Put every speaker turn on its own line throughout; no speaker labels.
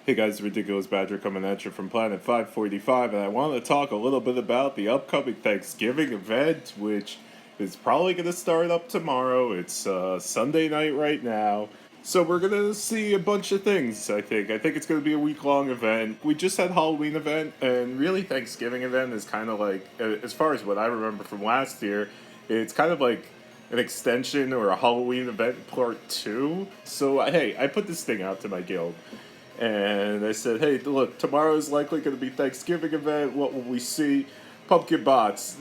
Hey guys, Ridiculous Badger coming at you from Planet 545, and I want to talk a little bit about the upcoming Thanksgiving event, which is probably going to start up tomorrow. It's Sunday night right now. So we're going to see a bunch of things, I think. I think it's going to be a week-long event. We just had Halloween event, and really Thanksgiving event is kind of like, as far as what I remember from last year, it's kind of like an extension or a Halloween event part 2. So, hey, I put this thing out to my guild. And I said, hey, look, tomorrow is likely going to be Thanksgiving event. What will we see? Pumpkin bots.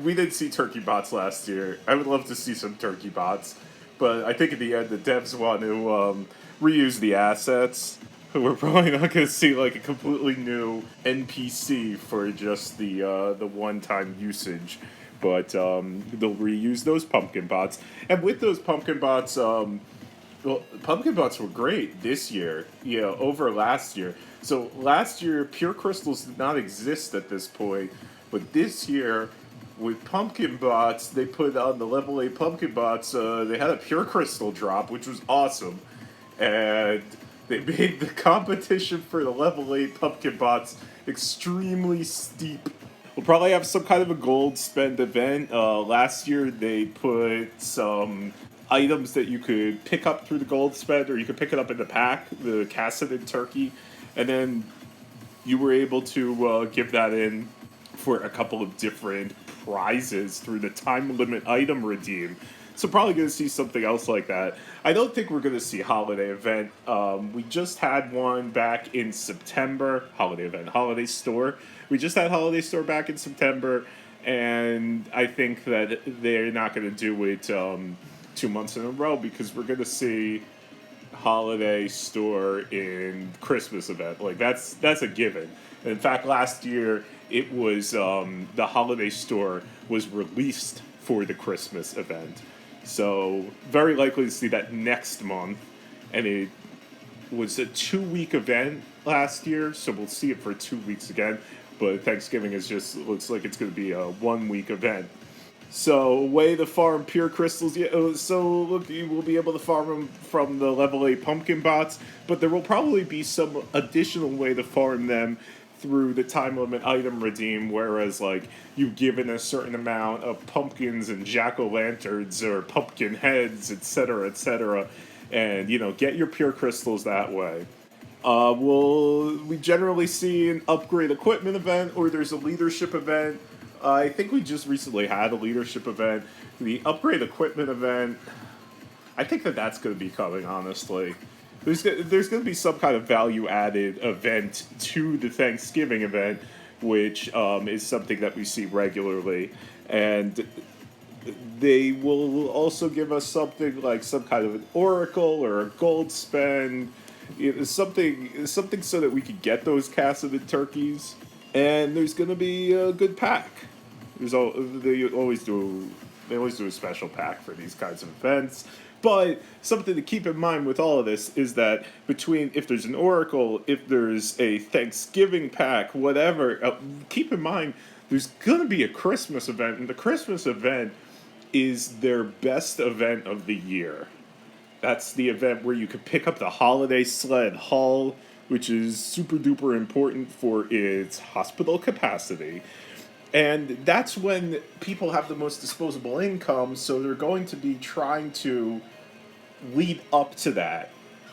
We didn't see turkey bots last year. I would love to see some turkey bots. But I think in the end, the devs want to reuse the assets. We're probably not going to see like a completely new NPC for just the one-time usage. But they'll reuse those pumpkin bots. And with those pumpkin bots, well, pumpkin bots were great this year, over last year. So last year, pure crystals did not exist at this point, but this year, with pumpkin bots, they put on the level 8 pumpkin bots, they had a pure crystal drop, which was awesome. And they made the competition for the level 8 pumpkin bots extremely steep. We'll probably have some kind of a gold spend event. Last year they put some items that you could pick up through the gold spend, or you could pick it up in the pack, the casseted turkey, and then you were able to give that in for a couple of different prizes through the time limit item redeem. So probably going to see something else like that. I don't think we're going to see holiday event. We just had one back in September. Holiday event, holiday store. We just had holiday store back in September, and I think that they're not going to do it 2 months in a row because we're going to see holiday store in Christmas event. Like that's a given. And in fact, last year it was the holiday store was released for the Christmas event. So very likely to see that next month, and it was a 2-week event last year, so we'll see it for 2 weeks again. But Thanksgiving is just looks like it's going to be a 1-week event. So way to farm pure crystals. Yeah, so look, you will be able to farm them from the level 8 pumpkin bots, but there will probably be some additional way to farm them through the time limit item redeem, whereas like you've given a certain amount of pumpkins and jack-o'-lanterns or pumpkin heads, etc., and get your pure crystals that way. We generally see an upgrade equipment event, or there's a leadership event. I think we just recently had a leadership event. The upgrade equipment event, I think that's going to be coming, honestly. There's going to be some kind of value-added event to the Thanksgiving event, which is something that we see regularly. And they will also give us something like some kind of an oracle or a gold spend, something so that we can get those casseted turkeys. And there's going to be a good pack. They always do a special pack for these kinds of events. But something to keep in mind with all of this is that if there's an oracle, if there's a Thanksgiving pack, whatever, keep in mind there's going to be a Christmas event, and the Christmas event is their best event of the year. That's the event where you can pick up the holiday sled hull, which is super duper important for its hospital capacity. And that's when people have the most disposable income, so they're going to be trying to lead up to that.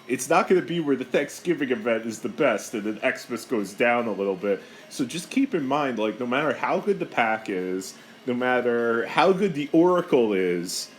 It's not going to be where the Thanksgiving event is the best and then Xmas goes down a little bit. So just keep in mind, like, no matter how good the pack is, no matter how good the Oracle is,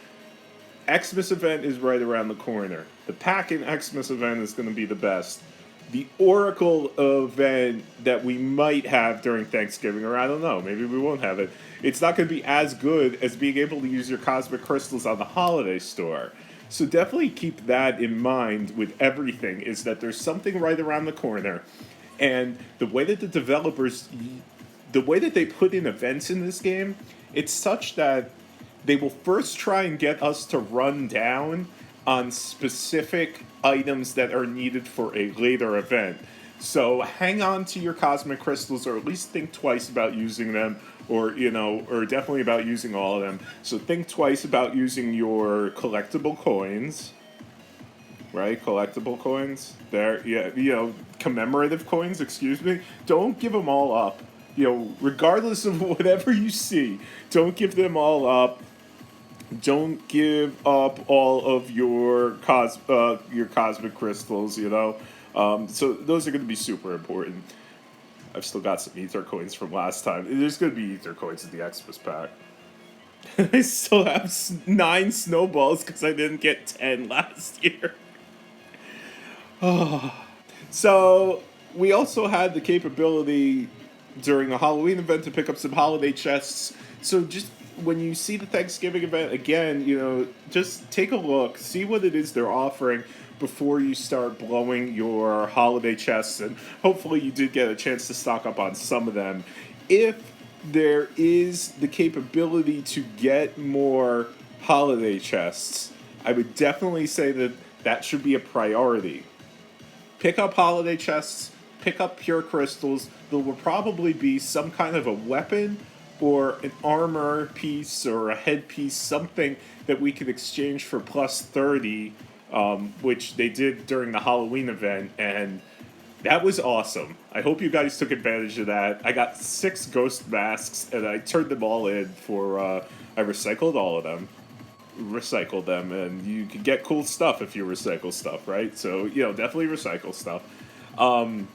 Xmas event is right around the corner. The pack in Xmas event is going to be the best. The Oracle event that we might have during Thanksgiving, or I don't know, maybe we won't have it, it's not going to be as good as being able to use your cosmic crystals on the holiday store. So definitely keep that in mind with everything, is that there's something right around the corner. And the way that they put in events in this game, it's such that they will first try and get us to run down on specific items that are needed for a later event. So hang on to your cosmic crystals, or at least think twice about using them, or definitely about using all of them. So think twice about using your collectible coins. right? Collectible coins. They're, yeah, commemorative coins. Excuse me. Don't give them all up. Regardless of whatever you see, don't give them all up. Don't give up all of your cosmic crystals. So those are going to be super important. I've still got some ether coins from last time. There's going to be ether coins in the Xmas pack. I still have 9 snowballs because I didn't get 10 last year. So we also had the capability during the Halloween event to pick up some holiday chests. So just when you see the Thanksgiving event again, just take a look, see what it is they're offering before you start blowing your holiday chests, and hopefully you did get a chance to stock up on some of them. If there is the capability to get more holiday chests, I would definitely say that that should be a priority. Pick up holiday chests, pick up pure crystals. There will probably be some kind of a weapon or an armor piece or a headpiece, something that we could exchange for plus 30, which they did during the Halloween event, and that was awesome. I hope you guys took advantage of that. I got 6 ghost masks, and I turned them all in for, I recycled all of them. Recycle them, and you can get cool stuff if you recycle stuff, right? So definitely recycle stuff. Oh,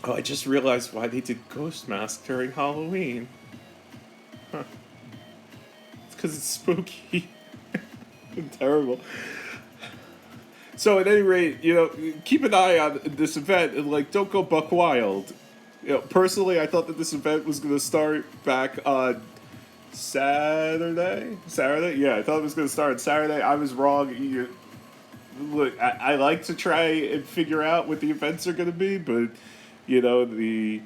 I just realized why they did ghost mask during Halloween. It's because it's spooky. Terrible. So at any rate, keep an eye on this event and don't go buck wild. Personally, I thought that this event was going to start back on Saturday? Yeah, I thought it was going to start on Saturday. I was wrong. Look, I like to try and figure out what the events are going to be, but, the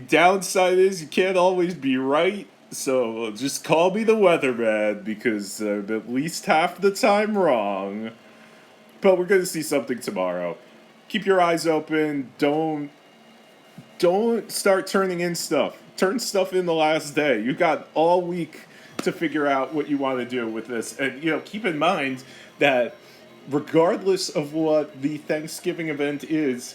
downside is you can't always be right. So just call me the weatherman, because I'm at least half the time wrong. But we're going to see something tomorrow. Keep your eyes open. Don't start turning in stuff. Turn stuff in the last day. You got all week to figure out what you want to do with this. And, keep in mind that regardless of what the Thanksgiving event is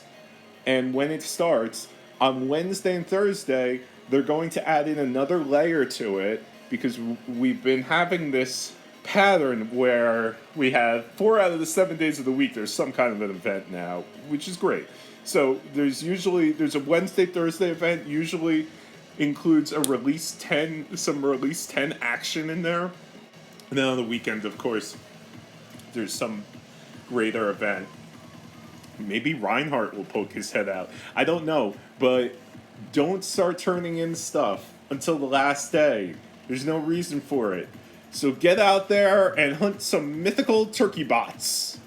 and when it starts, on Wednesday and Thursday, they're going to add in another layer to it, because we've been having this pattern where we have 4 out of the 7 days of the week there's some kind of an event now, which is great. So there's a Wednesday, Thursday event, usually includes some release 10 action in there. And then on the weekend, of course, there's some greater event. Maybe Reinhardt will poke his head out. I don't know, but don't start turning in stuff until the last day. There's no reason for it. So get out there and hunt some mythical turkey bots.